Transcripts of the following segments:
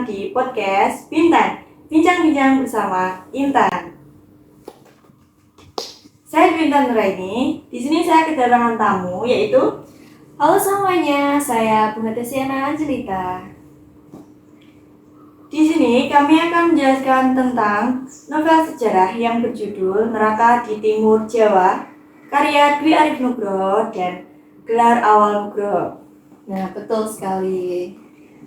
datang di podcast Bintan, bincang-bincang bersama Intan. Saya Bintan Nuraini. Di sini saya kedatangan tamu yaitu Halo semuanya, saya Bunga Tesiana Angelita. di sini kami akan menjelaskan tentang novel sejarah yang berjudul Neraka di Timur Jawa, karya Dwi Arif Nugroho dan Gelar Awal Nugroho. Nah, betul sekali.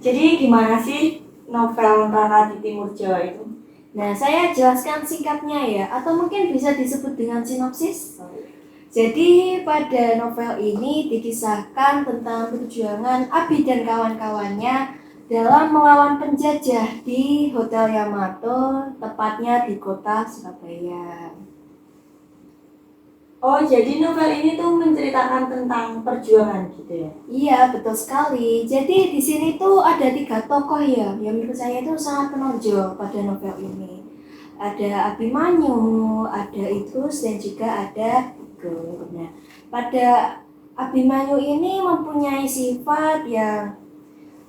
Jadi gimana sih novel Neraka di Timur Jawa itu? Nah, saya jelaskan singkatnya ya, atau mungkin bisa disebut dengan sinopsis. Jadi, pada novel ini dikisahkan tentang perjuangan Abi dan kawan-kawannya dalam melawan penjajah di Hotel Yamato, tepatnya di kota Surabaya. Oh, jadi novel ini tuh menceritakan tentang perjuangan gitu ya? Iya, betul sekali. Jadi di sini tuh ada 3 tokoh ya, yang menurut saya itu sangat menonjol pada novel ini. Ada Abimanyu, ada Idrus, dan juga ada Tigor. Nah, pada Abimanyu ini mempunyai sifat yang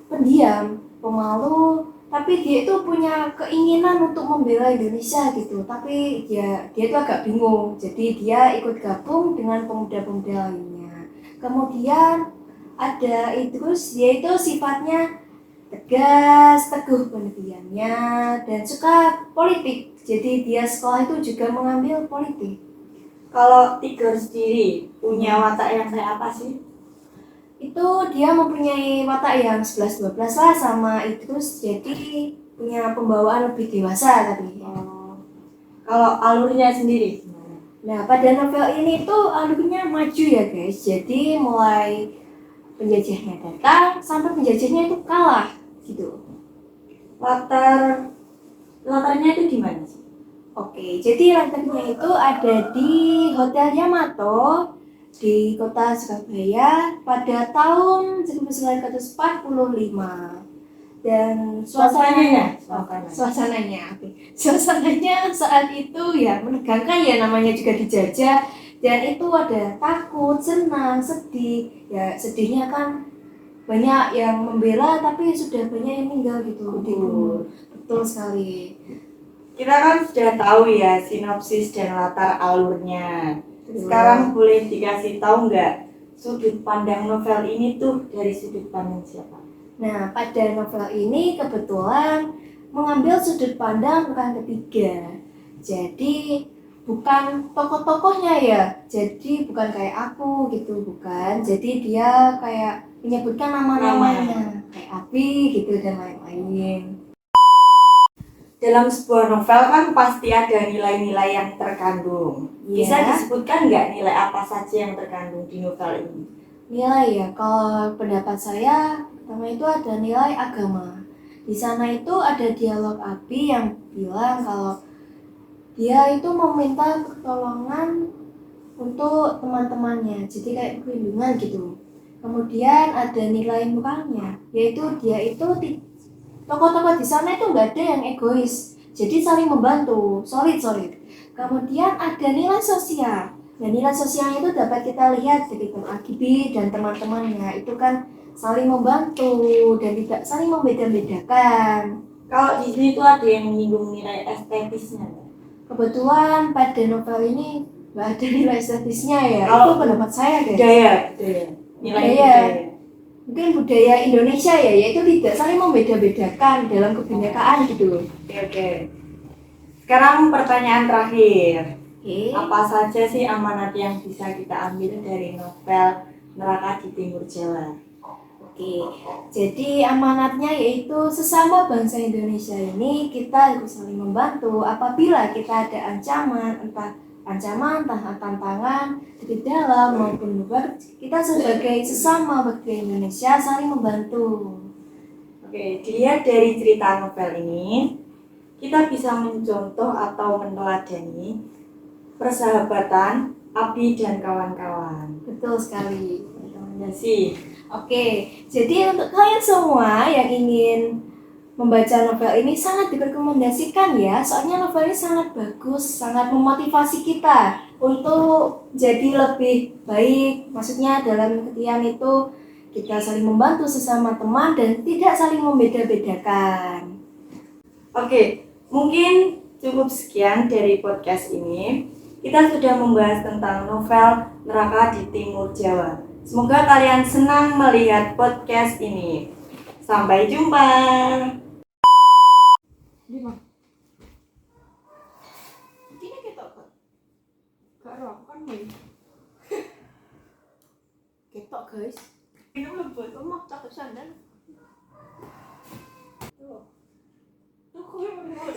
pendiam, pemalu, tapi dia itu punya keinginan untuk membela Indonesia gitu. Tapi dia itu agak bingung, jadi dia ikut gabung dengan pemuda-pemuda lainnya. Kemudian ada Idrus, dia itu sifatnya tegas, teguh pendiriannya, dan suka politik. Jadi dia sekolah itu juga mengambil politik. Kalau Tigor sendiri punya watak yang kayak apa sih? Itu dia mempunyai watak yang 11-12 lah sama Idrus, jadi punya pembawaan lebih dewasa tadi. Kalau alurnya sendiri gimana? Nah, pada novel ini tuh alurnya maju ya guys. Jadi mulai penjajahnya datang sampai penjajahnya itu kalah gitu. Latarnya itu di mana sih? Oke, jadi latarnya itu ada di Hotel Yamato di kota Surabaya pada tahun 1945. Dan suasananya saat itu ya menegangkan ya, namanya juga dijajah, dan itu ada takut, senang, sedih. Ya sedihnya kan banyak yang membela tapi sudah banyak yang meninggal gitu. Betul sekali. Kita kan sudah tahu ya sinopsis dan latar alurnya. Sekarang boleh dikasih tahu nggak sudut pandang novel ini tuh dari sudut pandang siapa? Nah, pada novel ini kebetulan mengambil sudut pandang orang ketiga. Jadi bukan tokoh-tokohnya ya, jadi bukan kayak aku gitu, bukan. Jadi dia kayak menyebutkan nama-namanya, kayak Abi gitu dan lain-lain. Dalam sebuah novel kan pasti ada nilai-nilai yang terkandung. Bisa disebutkan nggak nilai apa saja yang terkandung di novel ini? Nilai ya, kalau pendapat saya pertama itu ada nilai agama. Di sana itu ada dialog Abi yang bilang kalau dia itu meminta pertolongan untuk teman-temannya, jadi kayak perlindungan gitu. Kemudian ada nilai moralnya, yaitu dia itu tokoh-tokoh di sana itu nggak ada yang egois, jadi saling membantu, solid. Kemudian ada nilai sosial. Dan nilai sosialnya itu dapat kita lihat dari Bang Akibi dan teman-temannya, itu kan saling membantu dan tidak saling membeda-bedakan. Kalau di sini tuh ada yang menyinggung nilai estetisnya. Kebetulan pada novel ini nggak ada nilai estetisnya ya. Kalau itu pendapat saya guys. Budaya. Mungkin budaya Indonesia ya, yaitu tidak saling membeda-bedakan dalam kebinekaan gitu. Oke. Sekarang pertanyaan terakhir. Okay. Apa saja sih amanat yang bisa kita ambil dari novel Neraka di Timur Jawa? Oke, jadi amanatnya yaitu sesama bangsa Indonesia ini kita harus saling membantu apabila kita ada ancaman, entah tantangan dari dalam maupun luar, kita sebagai sesama warga Indonesia saling membantu. Oke, dilihat dari cerita novel ini, kita bisa mencontoh atau meneladani persahabatan Abi dan kawan-kawan. Betul sekali. Rekomendasi. Oke, jadi untuk kalian semua yang ingin membaca novel ini sangat direkomendasikan ya, soalnya novel ini sangat bagus, sangat memotivasi kita untuk jadi lebih baik. Maksudnya dalam ketian itu kita saling membantu sesama teman dan tidak saling membeda-bedakan. Oke, mungkin cukup sekian dari podcast ini. Kita sudah membahas tentang novel Neraka di Timur Jawa. Semoga kalian senang melihat podcast ini. Sampai jumpa. Lima. Ini kita kok. Gak ada aku kan main. Ketok guys. Minum lebut. Kamu mau tak kesana? Tuh. Aku yang mau.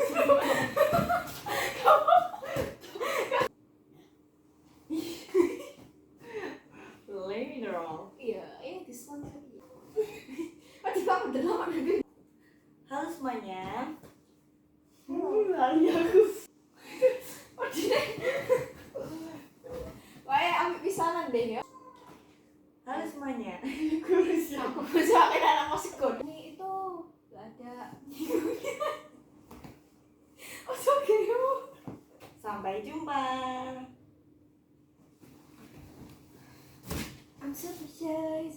Mineral. Iya, ini diskon lagi. Pasti kamu udah lama lebih. Halo semuanya. Lali aku. Kayak ambil pisanan deh ya. Halo semuanya. Aku bisa kayak anak masih god. Ini itu gak ada. Oke. Sampai jumpa. I'm so shy.